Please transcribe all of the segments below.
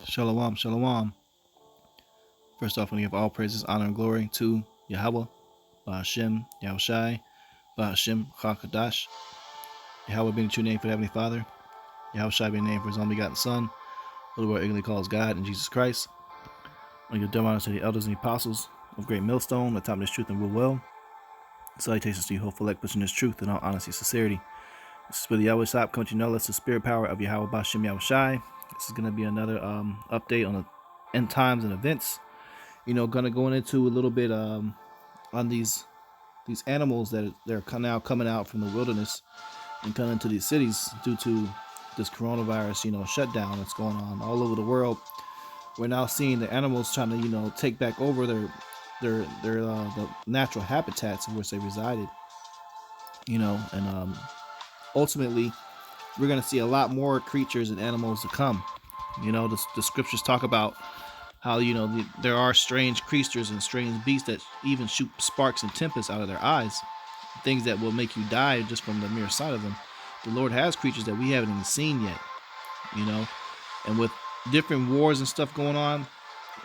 Shalom, shalom. First off, I want to give all praises, honor, and glory to Yahweh, Ba'ashem, Yahushai, Ba'ashem, Chakadash. Yahweh being the true name for the Heavenly Father. Yahushai being the name for His only begotten Son, who the world ignorantly calls God, and Jesus Christ. I want to give double honor to the elders and the apostles of Great Millstone, that taught me this truth and rule well. Salutations to you, hopeful elect, pushing this truth in all honesty and sincerity. This is Billy Yahweh Stop, coming to you now. That's the spirit power of Yahweh, Ba'ashem, Yahushai. This is going to be another update on the end times and events. Gonna go into a little bit on these animals that they're now coming out from the wilderness and coming into these cities due to this coronavirus, shutdown that's going on all over the world. We're now seeing the animals trying to, take back over their the natural habitats in which they resided. And ultimately, we're gonna see a lot more creatures and animals to come. The scriptures talk about how there are strange creatures and strange beasts that even shoot sparks and tempests out of their eyes, things that will make you die just from the mere sight of them. The Lord has creatures that we haven't even seen yet, and with different wars and stuff going on,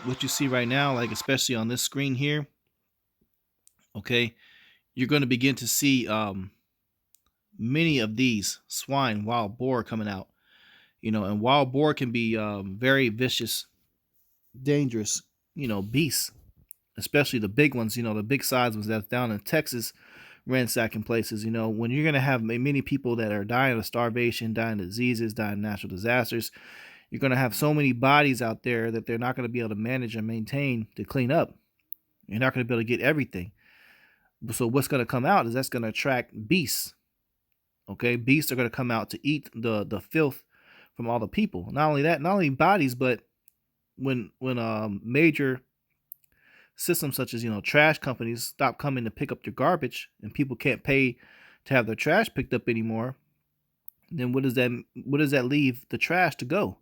what you see right now, like especially on this screen here, okay, you're going to begin to see many of these swine, wild boar coming out, and wild boar can be very vicious, dangerous, beasts, especially the big ones, the big size ones that's down in Texas, ransacking places. When you're going to have many people that are dying of starvation, dying of diseases, dying of natural disasters, you're going to have so many bodies out there that they're not going to be able to manage and maintain to clean up. You're not going to be able to get everything. So what's going to come out is that's going to attract beasts. Okay, beasts are going to come out to eat the filth from all the people. Not only that, not only bodies, but when major systems such as trash companies stop coming to pick up their garbage and people can't pay to have their trash picked up anymore, then what does that leave the trash to go?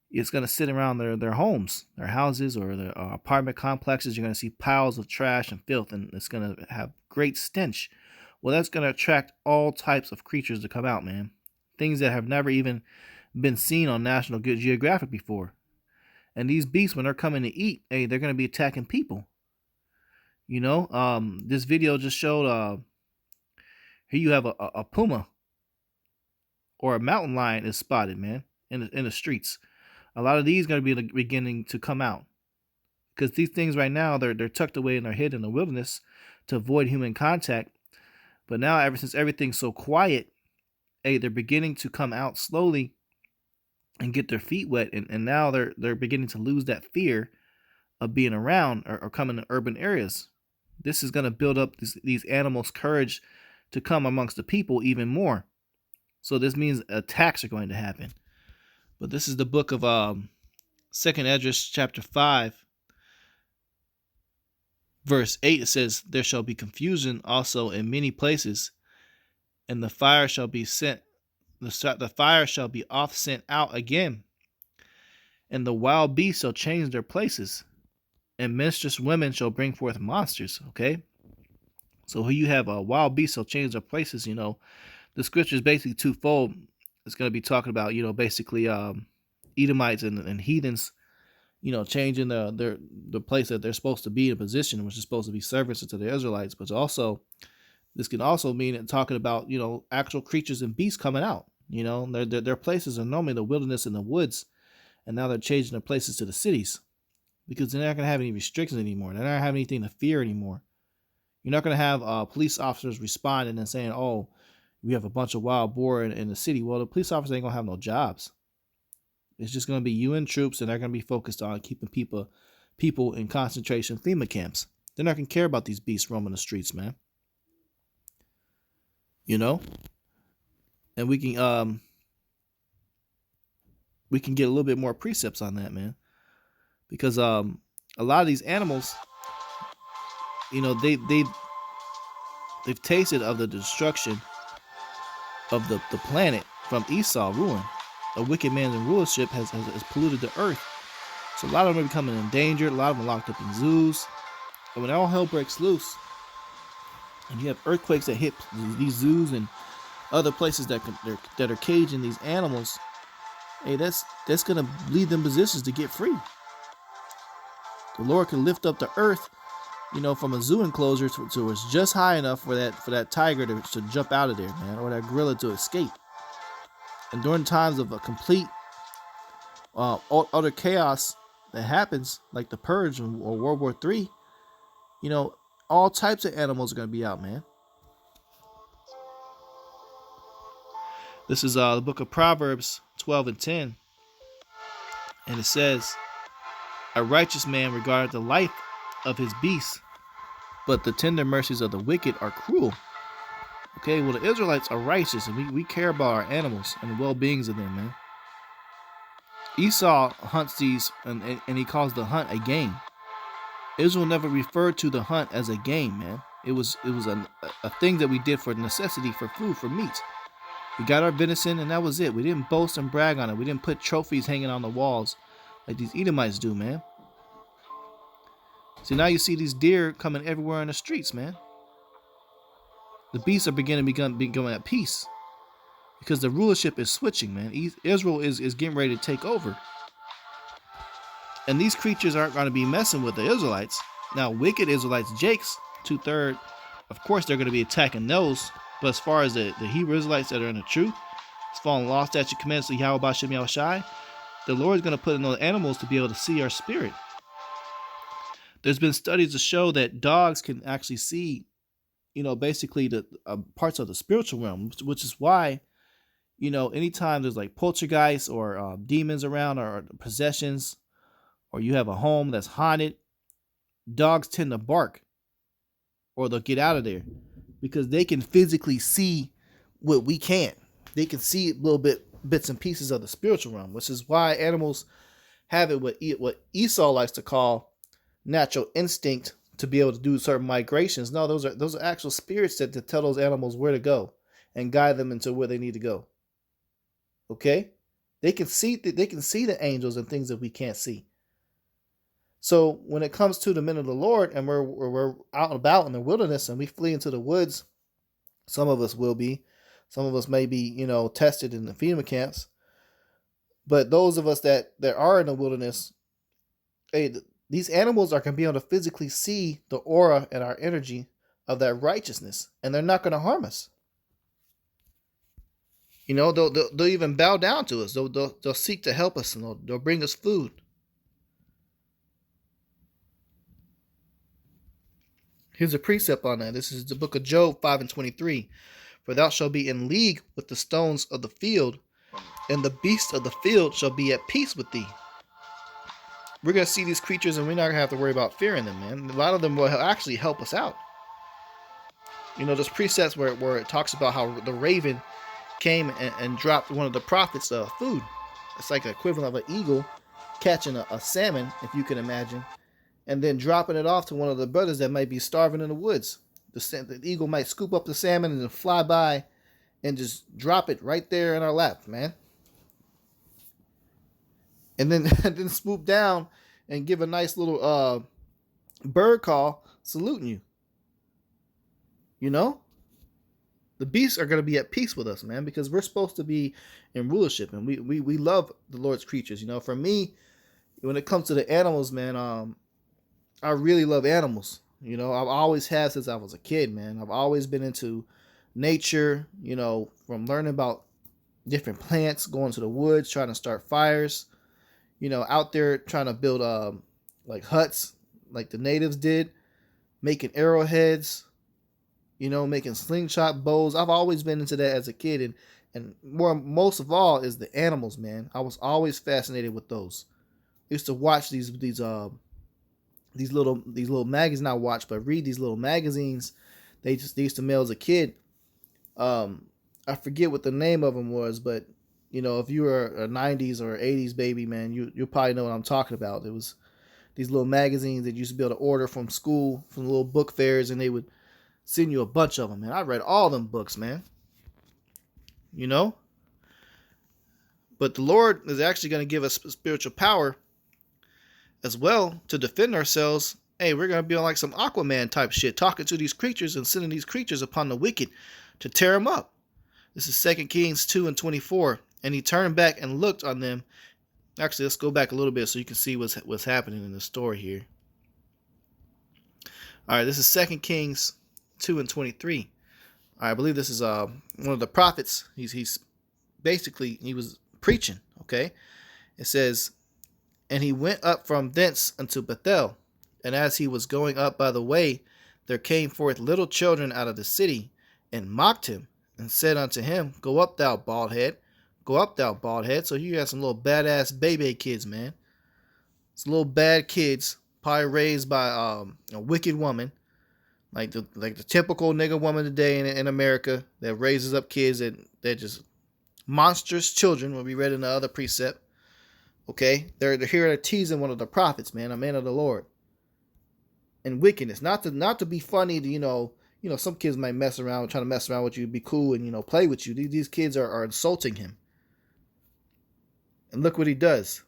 It's going to sit around their homes, their houses, or their apartment complexes. You're going to see piles of trash and filth, and it's going to have great stench. Well, that's going to attract all types of creatures to come out, man. Things that have never even been seen on National Geographic before. And these beasts, when they're coming to eat, hey, they're going to be attacking people. This video just showed, here you have a puma or a mountain lion is spotted, man, in the streets. A lot of these are going to be beginning to come out because these things right now, they're tucked away and they're hidden in the wilderness to avoid human contact. But now, ever since everything's so quiet, hey, they're beginning to come out slowly and get their feet wet, and now they're beginning to lose that fear of being around or coming to urban areas. This is going to build up these animals' courage to come amongst the people even more. So this means attacks are going to happen. But this is the book of 2nd Esdras chapter 5, verse 8. It says, "There shall be confusion also in many places, and the fire shall be sent. The fire shall be oft sent out again, and the wild beasts shall change their places, and menstruous women shall bring forth monsters." Okay, so here you have a wild beast shall change their places. The scripture is basically twofold. It's going to be talking about basically Edomites and heathens, changing the place that they're supposed to be in a position, which is supposed to be servants to the Israelites. But also, this can also mean it talking about, actual creatures and beasts coming out. Their places are normally the wilderness and the woods, and now they're changing their places to the cities because they're not going to have any restrictions anymore. They're not going to have anything to fear anymore. You're not going to have police officers responding and saying, "Oh, we have a bunch of wild boar in the city." Well, the police officers ain't going to have no jobs. It's just going to be UN troops, and they're going to be focused on keeping people in concentration FEMA camps. They're not going to care about these beasts roaming the streets, man. And we can get a little bit more precepts on that, man, because a lot of these animals, they've tasted of the destruction of the planet from Esau ruin. A wicked man's rulership has polluted the earth, so a lot of them are becoming endangered. A lot of them are locked up in zoos, and when all hell breaks loose, and you have earthquakes that hit these zoos and other places that are caging these animals, hey, that's gonna lead them positions to get free. The Lord can lift up the earth, from a zoo enclosure to it's just high enough for that tiger to jump out of there, man, or that gorilla to escape. And during times of a complete utter chaos that happens, like the Purge or World War III, all types of animals are gonna be out, man. This is the book of Proverbs 12 and 10, and it says, "A righteous man regardeth the life of his beasts, but the tender mercies of the wicked are cruel." Okay, well, the Israelites are righteous, and we care about our animals and the well-beings of them, man. Esau hunts these, and he calls the hunt a game. Israel never referred to the hunt as a game, man. It was a thing that we did for necessity, for food, for meat. We got our venison, and that was it. We didn't boast and brag on it. We didn't put trophies hanging on the walls like these Edomites do, man. See, now you see these deer coming everywhere in the streets, man. The beasts are beginning to become at peace because the rulership is switching, man. Israel is getting ready to take over. And these creatures aren't going to be messing with the Israelites. Now, wicked Israelites, Jakes, 2/3, of course they're going to be attacking those. But as far as the Hebrew Israelites that are in the truth, following law, statute, commandments, Yahweh Shem Yahushai, the Lord is going to put in those animals to be able to see our spirit. There's been studies to show that dogs can actually see, basically the parts of the spiritual realm, which is why, anytime there's like poltergeists or demons around or possessions, or you have a home that's haunted, dogs tend to bark or they'll get out of there because they can physically see what we can't. They can see little bits and pieces of the spiritual realm, which is why animals have it what Esau likes to call natural instinct to be able to do certain migrations. No, those are actual spirits that tell those animals where to go and guide them into where they need to go. Okay, they can see the angels and things that we can't see. So when it comes to the men of the Lord, and we're out and about in the wilderness and we flee into the woods, some of us will be, some of us may be, tested in the FEMA camps. But those of us that are in the wilderness, hey, these animals are going to be able to physically see the aura and our energy of that righteousness, and they're not going to harm us. They'll even bow down to us. They'll seek to help us, and they'll bring us food. Here's a precept on that. This is the book of Job 5 and 23. "For thou shalt be in league with the stones of the field, and the beasts of the field shall be at peace with thee." We're going to see these creatures, and we're not going to have to worry about fearing them, man. A lot of them will actually help us out. There's precepts where it talks about how the raven came and dropped one of the prophets' food. It's like the equivalent of an eagle catching a salmon, if you can imagine, and then dropping it off to one of the brothers that might be starving in the woods. The eagle might scoop up the salmon and then fly by and just drop it right there in our lap, man. And then swoop down and give a nice little bird call saluting you. The beasts are going to be at peace with us, man, because we're supposed to be in rulership, and we love the Lord's creatures. For me, when it comes to the animals, man, I really love animals. I've always had since I was a kid, man. I've always been into nature, from learning about different plants, going to the woods, trying to start fires, out there trying to build like huts like the natives did, making arrowheads, making slingshot bows. I've always been into that as a kid, and most of all is the animals, man. I was always fascinated with those. I used to watch these little magazines, not watch, but read these little magazines. They used to mail as a kid. I forget what the name of them was, but if you were a 90s or 80s baby, man, you'll probably know what I'm talking about. It was these little magazines that you used to be able to order from school, from the little book fairs, and they would send you a bunch of them, man. I read all them books, man. But the Lord is actually going to give us spiritual power as well to defend ourselves. Hey, we're going to be on like some Aquaman type shit, talking to these creatures and sending these creatures upon the wicked to tear them up. This is 2 Kings 2 and 24. And he turned back and looked on them. Actually, let's go back a little bit so you can see what's happening in the story here. All right, this is 2 Kings 2:23. All right, I believe this is one of the prophets. He's basically, he was preaching. Okay, it says, and he went up from thence unto Bethel, and as he was going up by the way, there came forth little children out of the city, and mocked him, and said unto him, Go up, thou bald head. Go up, thou bald head. So you got some little badass baby kids, man. Some little bad kids, probably raised by a wicked woman, like the typical nigga woman today in America that raises up kids that they're just monstrous children. What we read in the other precept. Okay, they're here to teasing one of the prophets, man, a man of the Lord, and wickedness. Not to be funny. To, some kids might trying to mess around with you, be cool, and play with you. These kids are insulting him. And look what he does.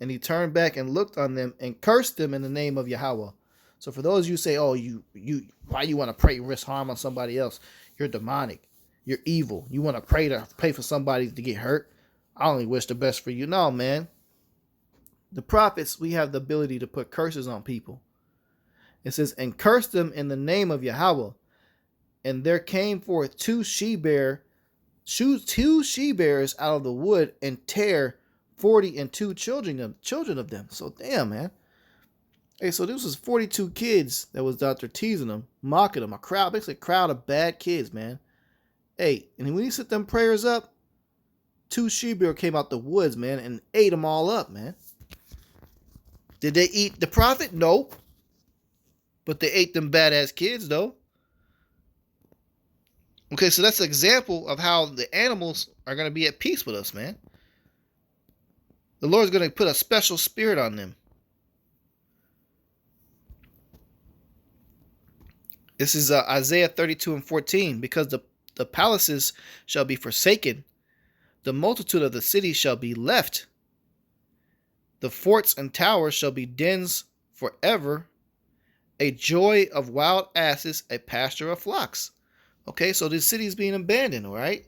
And he turned back and looked on them and cursed them in the name of Yahweh. So for those of you who say, oh, you why you want to pray risk harm on somebody else? You're demonic. You're evil. You want to pray for somebody to get hurt? I only wish the best for you. No, man. The prophets, we have the ability to put curses on people. It says, and cursed them in the name of Yahweh. And there came forth two she-bears out of the wood, and tear 42 children of them. So damn, man. Hey, so this was 42 kids that was out there teasing them, mocking them, basically a crowd of bad kids, man. Hey, and when he set them prayers up, two she-bears came out the woods, man, and ate them all up, man. Did they eat the prophet? No. But they ate them badass kids, though. Okay, so that's an example of how the animals are going to be at peace with us, man. The Lord's going to put a special spirit on them. This is Isaiah 32:14. Because the palaces shall be forsaken, the multitude of the cities shall be left. The forts and towers shall be dens forever, a joy of wild asses, a pasture of flocks. Okay, so this city is being abandoned, all right?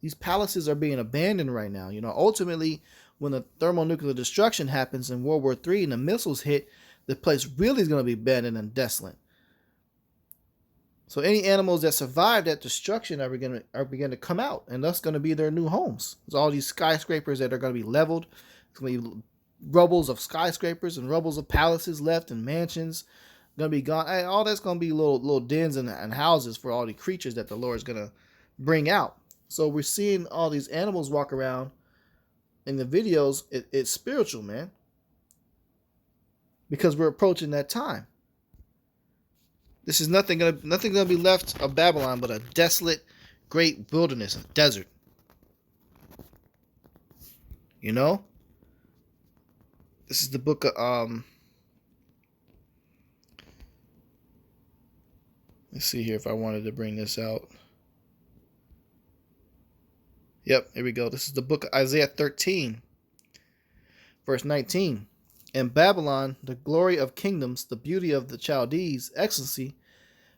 These palaces are being abandoned right now. Ultimately, when the thermonuclear destruction happens in World War III and the missiles hit, the place really is going to be abandoned and desolate. So any animals that survive that destruction are beginning to come out, and that's going to be their new homes. There's all these skyscrapers that are going to be leveled. It's going to be rubbles of skyscrapers and rubbles of palaces left and mansions going to be gone. Hey, all that's going to be little dens and houses for all the creatures that the Lord is going to bring out. So we're seeing all these animals walk around in the videos. It's spiritual, man, because we're approaching that time. This is nothing gonna be left of Babylon but a desolate, great wilderness, a desert. This is the book of let's see here if I wanted to bring this out. Yep, here we go. This is the book of Isaiah 13, verse 19. In Babylon, the glory of kingdoms, the beauty of the Chaldees, excellency,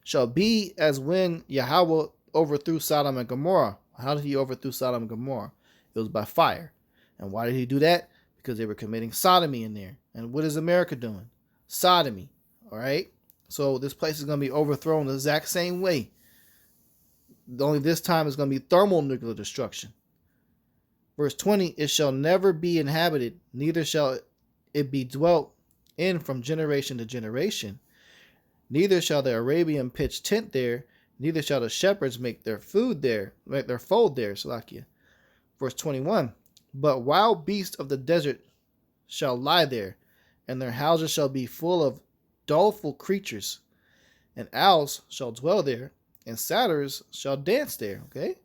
shall be as when Yahweh overthrew Sodom and Gomorrah. How did he overthrow Sodom and Gomorrah? It was by fire. And why did he do that? Because they were committing sodomy in there. And what is America doing? Sodomy. All right? So this place is going to be overthrown the exact same way. Only this time it's going to be thermonuclear destruction. Verse 20, it shall never be inhabited, neither shall it be dwelt in from generation to generation. Neither shall the Arabian pitch tent there, neither shall the shepherds make their fold there, Salakia. Verse 21, but wild beasts of the desert shall lie there, and their houses shall be full of doleful creatures, and owls shall dwell there, and satyrs shall dance there. Okay?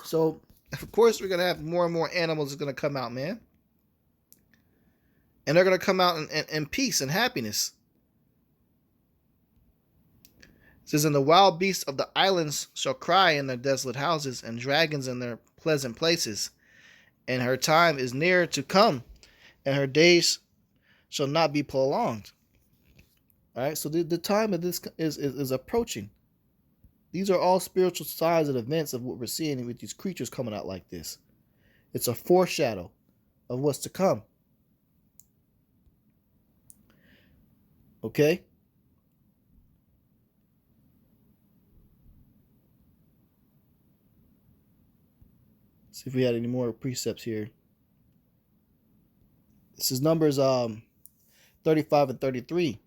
So, of course, we're going to have more and more animals that's going to come out, man. And they're going to come out in peace and happiness. It says, and the wild beasts of the islands shall cry in their desolate houses, and dragons in their pleasant places. And her time is near to come, and her days shall not be prolonged. All right, so the time of this is approaching. These are all spiritual signs and events of what we're seeing with these creatures coming out like this. It's a foreshadow of what's to come. Okay? See if we had any more precepts here. This is Numbers 35 and 33.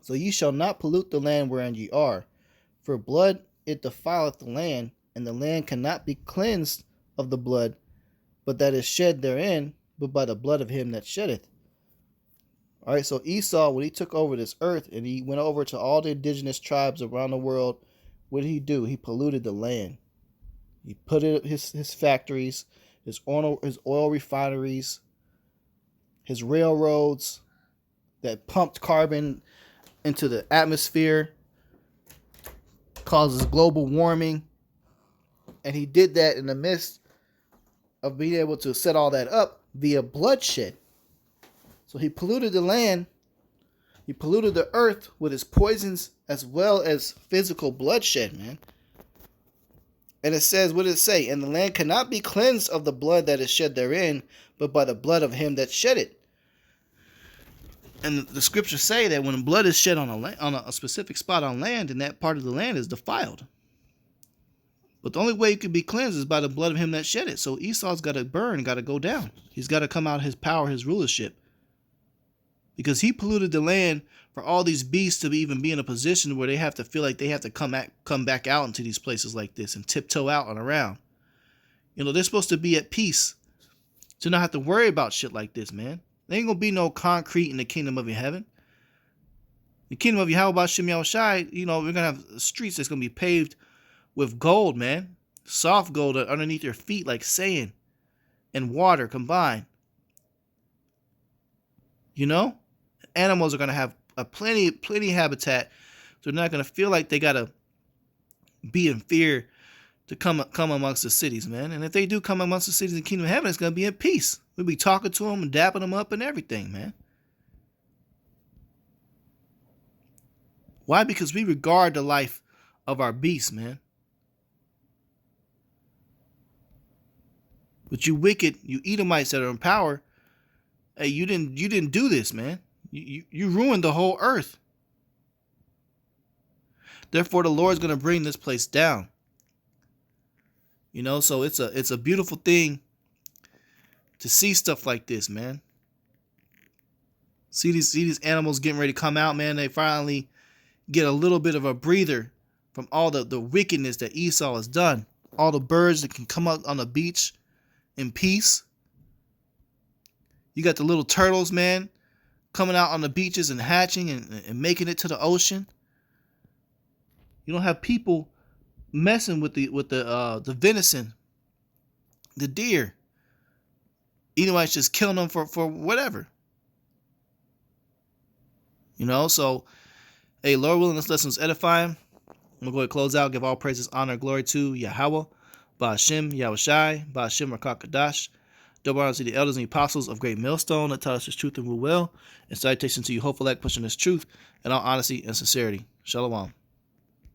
So ye shall not pollute the land wherein ye are, for blood it defileth the land, and the land cannot be cleansed of the blood, but that is shed therein, but by the blood of him that sheddeth. All right, so Esau, when he took over this earth and he went over to all the indigenous tribes around the world, what did he do? He polluted the land. He put it his factories, his oil refineries, his railroads that pumped carbon into the atmosphere, causes global warming. And he did that in the midst of being able to set all that up via bloodshed. So he polluted the land, he polluted the earth with his poisons as well as physical bloodshed, man. And it says, what did it say? And the land cannot be cleansed of the blood that is shed therein, but by the blood of him that shed it. And the scriptures say that when blood is shed on a specific spot on land, and that part of the land is defiled. But the only way it can be cleansed is by the blood of him that shed it. So Esau's got to burn, got to go down. He's got to come out of his power, his rulership. Because he polluted the land for all these beasts to even be in a position where they have to feel like they have to come back out into these places like this and tiptoe out and around. You know, they're supposed to be at peace to not have to worry about shit like this, man. There ain't going to be no concrete in the kingdom of your heaven. The kingdom of Yahweh B'Shem Yahushai, you know, we're going to have streets that's going to be paved with gold, man. Soft gold underneath your feet like sand and water combined. You know? Animals are going to have a plenty habitat. So they're not going to feel like they got to be in fear to come amongst the cities, man. And if they do come amongst the cities in the kingdom of heaven, it's going to be in peace. We'll be talking to them and dapping them up and everything, man. Why? Because we regard the life of our beasts, man. But you wicked, you Edomites that are in power, hey, you didn't do this, man. You ruined the whole earth. Therefore, the Lord's going to bring this place down. You know, so it's a beautiful thing to see stuff like this, man. See these animals getting ready to come out, man. They finally get a little bit of a breather from all the wickedness that Esau has done. All the birds that can come out on the beach in peace. You got the little turtles, man, coming out on the beaches and hatching and making it to the ocean. You don't have people messing with the venison, the deer. Edomites just killing them for whatever. You know, so, hey, Lord willing, this lesson was edifying. I'm going to go ahead and close out. Give all praises, honor, and glory to Yahweh, Ba'Shem, Yahushai, Ba'Shem, Rakakadash. Double honor to the elders and the apostles of Great Millstone that taught us this truth and rule well. And salutation to you, hopeful act pushing this truth in all honesty and sincerity. Shalom.